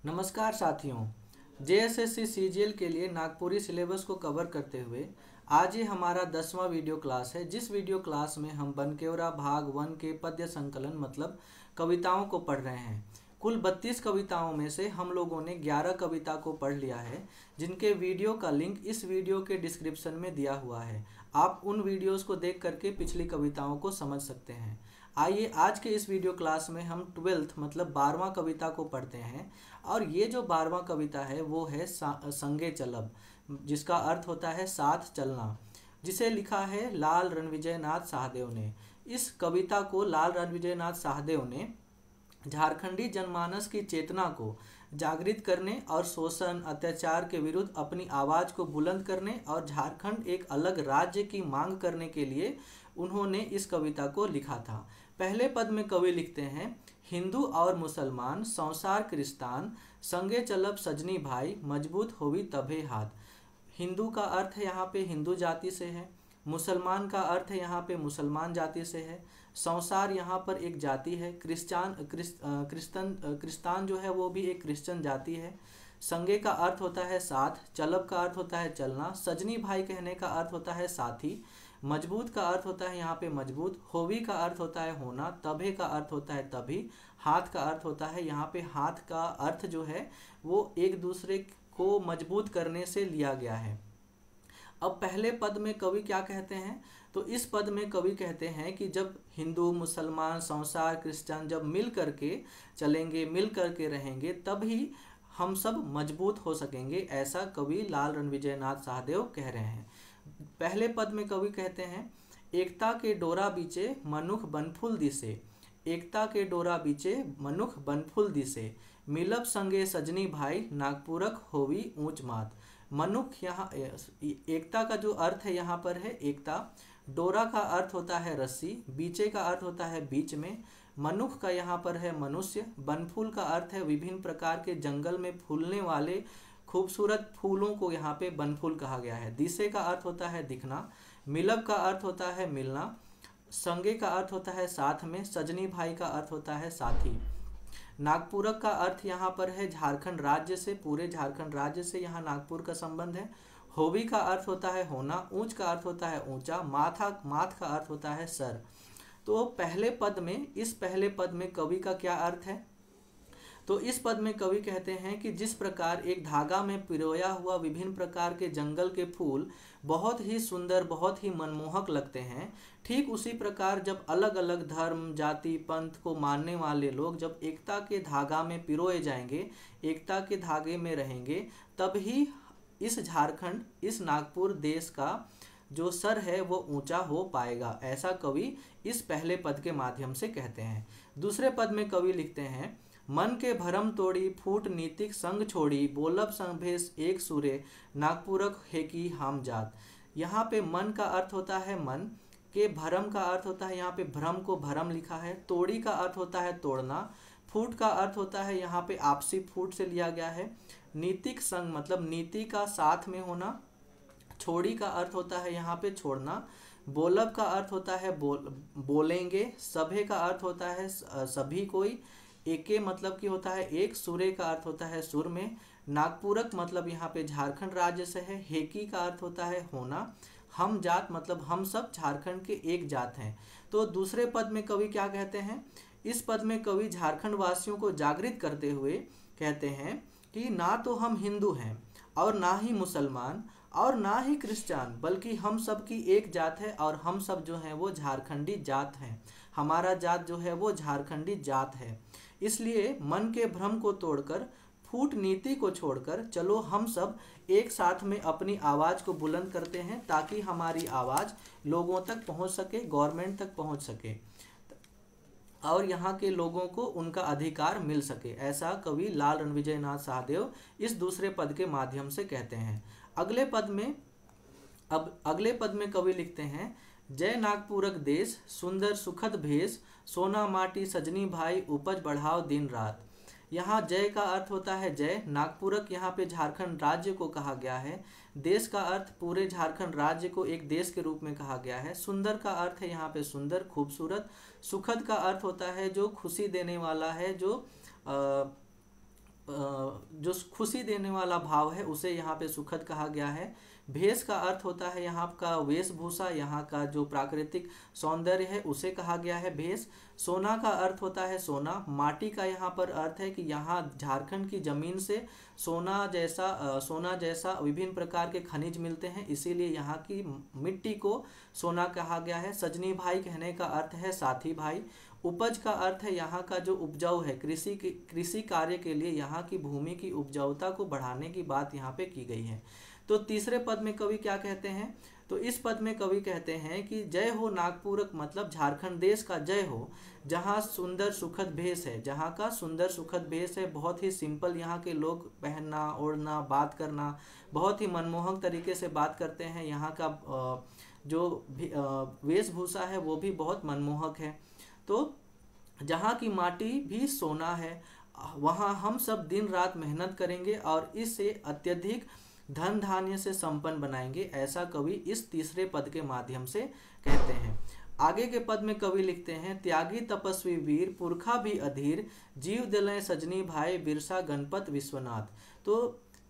नमस्कार साथियों। JSSC CGL के लिए नागपुरी सिलेबस को कवर करते हुए आज ये हमारा 10वां वीडियो क्लास है। जिस वीडियो क्लास में हम बनकेवरा भाग 1 के पद्य संकलन मतलब कविताओं को पढ़ रहे हैं। कुल 32 कविताओं में से हम लोगों ने 11 कविता को पढ़ लिया है, जिनके वीडियो का लिंक इस वीडियो के डिस्क्रिप्शन में दिया हुआ है। आप उन वीडियोस को देख करके पिछली कविताओं को समझ सकते हैं। आइए आज के इस वीडियो क्लास में हम 12th मतलब 12वां कविता को पढ़ते हैं। और ये जो 12वां कविता है वो है संगे चलब, जिसका अर्थ होता है साथ चलना, जिसे लिखा है लाल रणविजय नाथ साहदेव ने। इस कविता को लाल रणविजय नाथ साहदेव ने झारखंडी जनमानस की चेतना को जागृत करने और शोषण अत्याचार के विरुद्ध अपनी आवाज को बुलंद करने और झारखंड एक अलग राज्य की मांग करने के लिए उन्होंने इस कविता को लिखा था। पहले पद में कवि लिखते हैं, हिंदू और मुसलमान संसार क्रिस्तान संगे चलब सजनी भाई मजबूत होवी तभे हाथ। हिंदू का अर्थ है यहाँ पे हिंदू जाति से है, मुसलमान का अर्थ है यहाँ पे मुसलमान जाति से है, संसार यहाँ पर एक जाति है, क्रिस्तान जो है वो भी एक क्रिश्चियन जाति है। संगे का अर्थ होता है साथ, चलब का अर्थ होता है चलना, सजनी भाई कहने का अर्थ होता है साथी, मजबूत का अर्थ होता है यहाँ पे मजबूत, होवी का अर्थ होता है होना, तभे का अर्थ होता है तभी, हाथ का अर्थ होता है यहाँ पे हाथ का अर्थ जो है वो एक दूसरे को मजबूत करने से लिया गया है। अब पहले पद में कवि क्या कहते हैं, तो इस पद में कवि कहते हैं कि जब हिंदू मुसलमान संसार क्रिश्चियन जब मिल करके चलेंगे, मिल करके रहेंगे, तभी हम सब मजबूत हो सकेंगे, ऐसा कवि लाल रणविजय नाथ साहदेव कह रहे हैं। पहले पद में कवि कहते हैं, एकता के डोरा बीचे मनुख बनफुल दिसे, एकता के डोरा बीचे मनुख बनफुल दिसे, मिलब संगे सजनी भाई नागपुरक होवी ऊंच मात। मनुख यहाँ एकता का जो अर्थ है यहाँ पर है एकता, डोरा का अर्थ होता है रस्सी, बीचे का अर्थ होता है बीच में, मनुख का यहाँ पर है मनुष्य, बनफूल का अर्थ है विभिन्न प्रकार के जंगल में फूलने वाले खूबसूरत फूलों को यहाँ पे बनफूल कहा गया है। दिसे का अर्थ होता है दिखना, मिलब का अर्थ होता है मिलना, संगे का अर्थ होता है साथ में, सजनी भाई का अर्थ होता है साथी। नागपुरक का अर्थ यहाँ पर है झारखंड राज्य से, पूरे झारखंड राज्य से यहाँ नागपुर का संबंध है। होवी का अर्थ होता है होना, ऊंच का अर्थ होता है ऊंचा, माथ का अर्थ होता है सर। तो पहले पद में, इस पहले पद में कवि का क्या अर्थ है, तो इस पद में कवि कहते हैं कि जिस प्रकार एक धागा में पिरोया हुआ विभिन्न प्रकार के जंगल के फूल बहुत ही सुंदर, बहुत ही मनमोहक लगते हैं, ठीक उसी प्रकार जब अलग अलग धर्म जाति पंथ को मानने वाले लोग जब एकता के धागा में पिरोए जाएंगे, एकता के धागे में रहेंगे, तब ही इस झारखंड, इस नागपुर देश का जो सर है वो ऊंचा हो पाएगा, ऐसा कवि इस पहले पद के माध्यम से कहते हैं। दूसरे पद में कवि लिखते हैं, मन के भरम तोड़ी फूट नीतिक संग छोड़ी, बोलब संभेश एक सुरे नागपुरक हेकी हम जात। यहाँ पे मन का अर्थ होता है मन, के भरम का अर्थ होता है यहाँ पे भ्रम को भरम लिखा है, तोड़ी का अर्थ होता है तोड़ना, फूट का अर्थ होता है यहाँ पे आपसी फूट से लिया गया है, नीतिक संग मतलब नीति का साथ में होना, छोड़ी का अर्थ होता है यहाँ पे छोड़ना, बोलब का अर्थ होता है बोलेंगे, सभे का अर्थ होता है सभी कोई, एके मतलब कि होता है एक, सुरे का अर्थ होता है सुर में, नागपुरक मतलब यहाँ पे झारखंड राज्य से है, हेकी का अर्थ होता है होना, हम जात मतलब हम सब झारखंड के एक जात हैं। तो दूसरे पद में कवि क्या कहते हैं, इस पद में कवि झारखंड वासियों को जागृत करते हुए कहते हैं कि ना तो हम हिंदू हैं और ना ही मुसलमान और ना ही क्रिश्चियन, बल्कि हम सब की एक जात है और हम सब जो हैं वो झारखंडी जात हैं, हमारा जात जो है वो झारखंडी जात है। इसलिए मन के भ्रम को तोड़कर, फूट नीति को छोड़कर चलो हम सब एक साथ में अपनी आवाज को बुलंद करते हैं, ताकि हमारी आवाज लोगों तक पहुंच सके, गवर्नमेंट तक पहुंच सके और यहाँ के लोगों को उनका अधिकार मिल सके, ऐसा कवि लाल रणविजय नाथ साहदेव इस दूसरे पद के माध्यम से कहते हैं। अगले पद में कवि लिखते हैं, जय नागपुरक देश सुंदर सुखद भेष, सोना माटी सजनी भाई उपज बढ़ाओ दिन रात। यहाँ जय का अर्थ होता है जय, नागपुरक यहाँ पे झारखंड राज्य को कहा गया है, देश का अर्थ पूरे झारखंड राज्य को एक देश के रूप में कहा गया है, सुंदर का अर्थ है यहाँ पे सुंदर खूबसूरत, सुखद का अर्थ होता है जो खुशी देने वाला है, जो जो खुशी देने वाला भाव है उसे यहाँ पे सुखद कहा गया है। भेष का अर्थ होता है यहाँ का वेशभूषा, यहाँ का जो प्राकृतिक सौंदर्य है उसे कहा गया है भेष। सोना का अर्थ होता है सोना। माटी का यहाँ पर अर्थ है कि यहाँ झारखंड की जमीन से सोना जैसा विभिन्न प्रकार के खनिज मिलते हैं, इसीलिए यहाँ की मिट्टी को सोना कहा गया है। सजनी भाई कहने का अर्थ है साथी भाई। उपज का अर्थ है यहाँ का जो उपजाऊ है, कृषि कार्य के लिए यहाँ की भूमि की उपजाऊता को बढ़ाने की बात यहाँ पे की गई है। तो तीसरे पद में कवि क्या कहते हैं, तो इस पद में कवि कहते हैं कि जय हो नागपुरक, मतलब झारखंड देश का जय हो, जहाँ सुंदर सुखद भेष है, जहाँ का सुंदर सुखद भेष है। बहुत ही सिंपल यहाँ के लोग पहनना ओढ़ना बात करना, बहुत ही मनमोहक तरीके से बात करते हैं। यहाँ का जो वेशभूषा है वो भी बहुत मनमोहक है। तो जहाँ की माटी भी सोना है, वहाँ हम सब दिन रात मेहनत करेंगे और इससे अत्यधिक धन धान्य से संपन्न बनाएंगे, ऐसा कवि इस तीसरे पद के माध्यम से कहते हैं। आगे के पद में कवि लिखते हैं, त्यागी तपस्वी वीर पुरखा भी अधीर, जीव दिलय सजनी भाई बिरसा गणपत विश्वनाथ। तो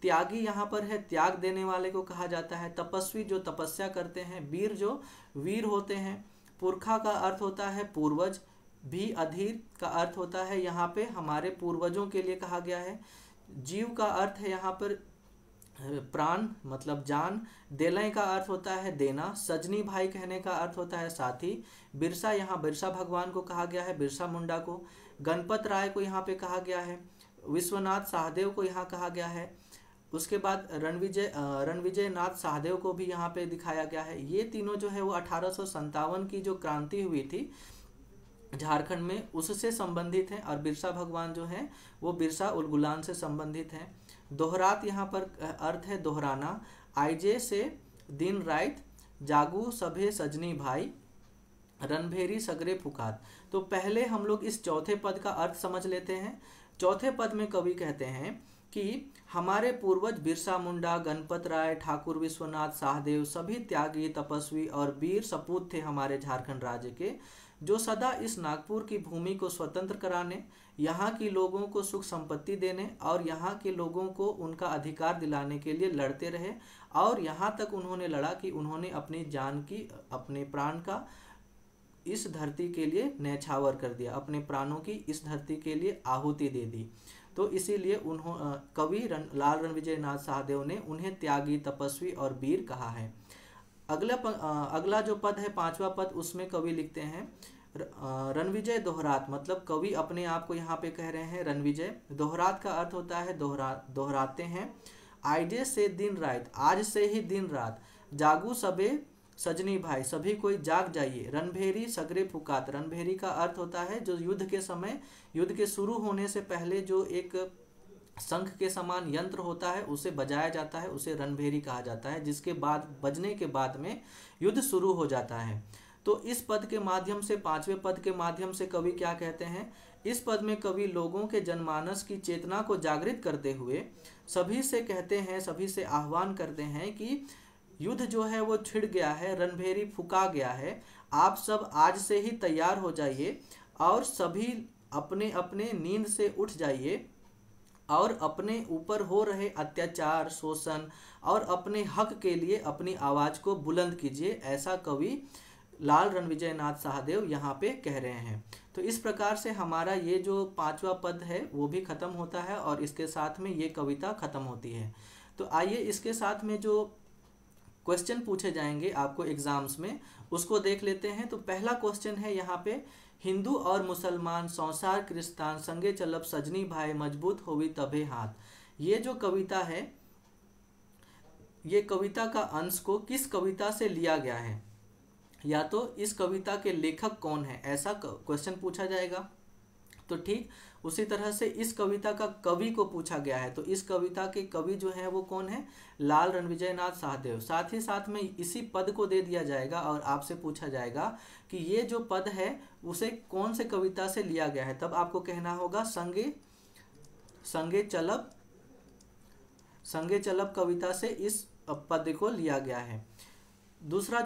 त्यागी यहाँ पर है, त्याग देने वाले को कहा जाता है। तपस्वी जो तपस्या करते हैं, वीर जो वीर होते हैं। पुरखा का अर्थ होता है पूर्वज, भी अधीर का अर्थ होता है यहाँ पे हमारे पूर्वजों के लिए कहा गया है। जीव का अर्थ है यहाँ पर प्राण मतलब जान। देलय का अर्थ होता है देना। सजनी भाई कहने का अर्थ होता है साथी। बिरसा, यहाँ बिरसा भगवान को कहा गया है, बिरसा मुंडा को। गणपत राय को यहाँ पे कहा गया है। विश्वनाथ सहदेव को यहाँ कहा गया है। उसके बाद रणविजय नाथ सहदेव को भी यहाँ पे दिखाया गया है। ये तीनों जो है वो 1857 की जो क्रांति हुई थी झारखंड में उससे संबंधित हैं, और बिरसा भगवान जो है वो बिरसा उलगुलान से संबंधित हैं। दोहरात यहाँ पर अर्थ है दोहराना। आइजे से दिन रात, जागू सभे सजनी भाई, रणभेरी सगरे फुकात। तो पहले हम लोग इस चौथे पद का अर्थ समझ लेते हैं। चौथे पद में कवि कहते हैं कि हमारे पूर्वज बिरसा मुंडा, गणपत राय, ठाकुर विश्वनाथ सहदेव सभी त्यागी तपस्वी और वीर सपूत थे हमारे झारखंड राज्य के, जो सदा इस नागपुर की भूमि को स्वतंत्र कराने, यहाँ की लोगों को सुख संपत्ति देने और यहाँ के लोगों को उनका अधिकार दिलाने के लिए लड़ते रहे। और यहाँ तक उन्होंने लड़ा कि उन्होंने अपनी जान की, अपने प्राण का इस धरती के लिए न्यौछावर कर दिया, अपने प्राणों की इस धरती के लिए आहुति दे दी। तो इसीलिए कवि लाल रणविजय नाथ सहदेव ने उन्हें त्यागी तपस्वी और वीर कहा है। अगला जो पद है पांचवा पद, उसमें कवि लिखते हैं रणविजय दोहरात, मतलब कवि अपने आप को यहाँ पे कह रहे हैं रणविजय। दोहरात का अर्थ होता है दोहराते हैं। आइजे से दिन रात, आज से ही दिन रात। जागू सबे सजनी भाई, सभी कोई जाग जाइए। रणभेरी सगरे फुकात, रणभेरी का अर्थ होता है जो युद्ध के समय, युद्ध के शुरू होने से पहले जो एक शंख के समान यंत्र होता है उसे बजाया जाता है, उसे रणभेरी कहा जाता है, जिसके बाद बजने के बाद में युद्ध शुरू हो जाता है। तो इस पद के माध्यम से, पांचवें पद के माध्यम से कवि क्या कहते हैं, इस पद में कवि लोगों के जनमानस की चेतना को जागृत करते हुए सभी से कहते हैं, सभी से आह्वान करते हैं कि युद्ध जो है वो छिड़ गया है, रणभेरी फुका गया है, आप सब आज से ही तैयार हो जाइए और सभी अपने अपने नींद से उठ जाइए और अपने ऊपर हो रहे अत्याचार, शोषण और अपने हक के लिए अपनी आवाज को बुलंद कीजिए, ऐसा कवि लाल रणविजय नाथ सहदेव यहाँ पे कह रहे हैं। तो इस प्रकार से हमारा ये जो पांचवा पद है वो भी खत्म होता है और इसके साथ में ये कविता खत्म होती है। तो आइए इसके साथ में जो क्वेश्चन पूछे जाएंगे आपको एग्जाम्स में उसको देख लेते हैं। तो पहला क्वेश्चन है यहाँ पे, हिंदू और मुसलमान संसार क्रिस्तान संगे चलब सजनी भाई मजबूत होवी तबे हाथ। ये जो कविता है, ये कविता का अंश को किस कविता से लिया गया है, या तो इस कविता के लेखक कौन है, ऐसा क्वेश्चन पूछा जाएगा। तो ठीक उसी तरह से इस कविता का कवि को पूछा गया है, तो इस कविता के कवि जो है वो कौन है, लाल रणविजय नाथ सहदेव। साथ ही साथ में इसी पद को दे दिया जाएगा और आपसे पूछा जाएगा कि ये जो पद है उसे कौन से कविता से लिया गया है, तब आपको कहना होगा संगे चलब कविता से इस पद को लिया गया है। दूसरा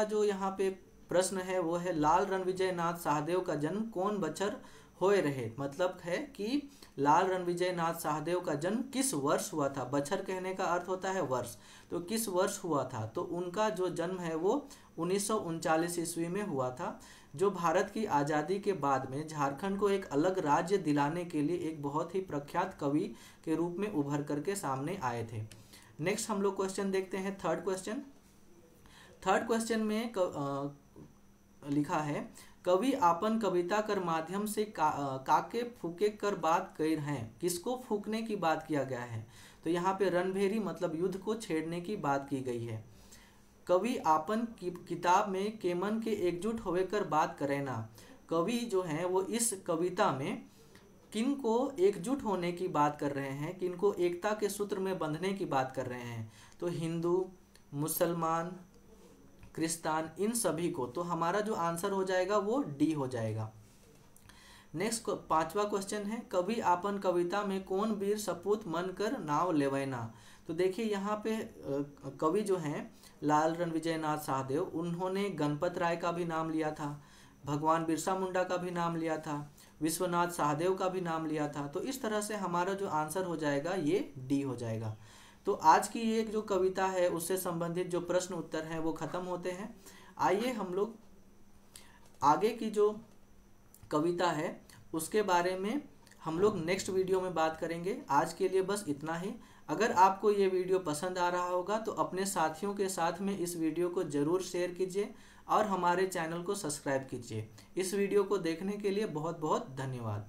जो यहाँ पे प्रश्न है वो है, लाल रणविजय नाथ सहदेव का जन्म कौन बछर होए रहे, मतलब है कि लाल रणविजय नाथ शाहदेव का जन्म किस वर्ष हुआ था। बछर कहने का अर्थ होता है वर्ष, तो किस वर्ष हुआ था, तो उनका जो जन्म है वो 1939 ईस्वी में हुआ था, जो भारत की आज़ादी के बाद में झारखंड को एक अलग राज्य दिलाने के लिए एक बहुत ही प्रख्यात कवि के रूप में उभर करके सामने आए थे। नेक्स्ट हम लोग क्वेश्चन देखते हैं, थर्ड क्वेश्चन। थर्ड क्वेश्चन में लिखा है, कवि आपन कविता कर माध्यम से काके फूके कर बात कर हैं। किसको फूकने की बात किया गया है, तो यहाँ पे रणभेरी मतलब युद्ध को छेड़ने की बात की गई है। कवि आपन किताब में केमन के एकजुट होवे कर बात करे ना। कवि जो हैं वो इस कविता में किन को एकजुट होने की बात कर रहे हैं, किन को एकता के सूत्र में बंधने की बात कर रहे हैं, तो हिंदू, मुसलमान, क्रिस्तान, इन सभी को। तो हमारा जो आंसर हो जाएगा वो डी हो जाएगा। नेक्स्ट पांचवा क्वेश्चन है, कवि आपन कविता में कौन वीर सपूत मन कर नाव लेवैना। तो देखिए यहाँ पे कवि जो हैं लाल रणविजय नाथ शाहदेव, उन्होंने गणपत राय का भी नाम लिया था, भगवान बिरसा मुंडा का भी नाम लिया था, विश्वनाथ शाहदेव का भी नाम लिया था। तो इस तरह से हमारा जो आंसर हो जाएगा ये डी हो जाएगा। तो आज की ये जो कविता है उससे संबंधित जो प्रश्न उत्तर हैं वो खत्म होते हैं। आइए हम लोग आगे की जो कविता है उसके बारे में हम लोग नेक्स्ट वीडियो में बात करेंगे। आज के लिए बस इतना ही। अगर आपको ये वीडियो पसंद आ रहा होगा तो अपने साथियों के साथ में इस वीडियो को ज़रूर शेयर कीजिए और हमारे चैनल को सब्सक्राइब कीजिए। इस वीडियो को देखने के लिए बहुत बहुत धन्यवाद।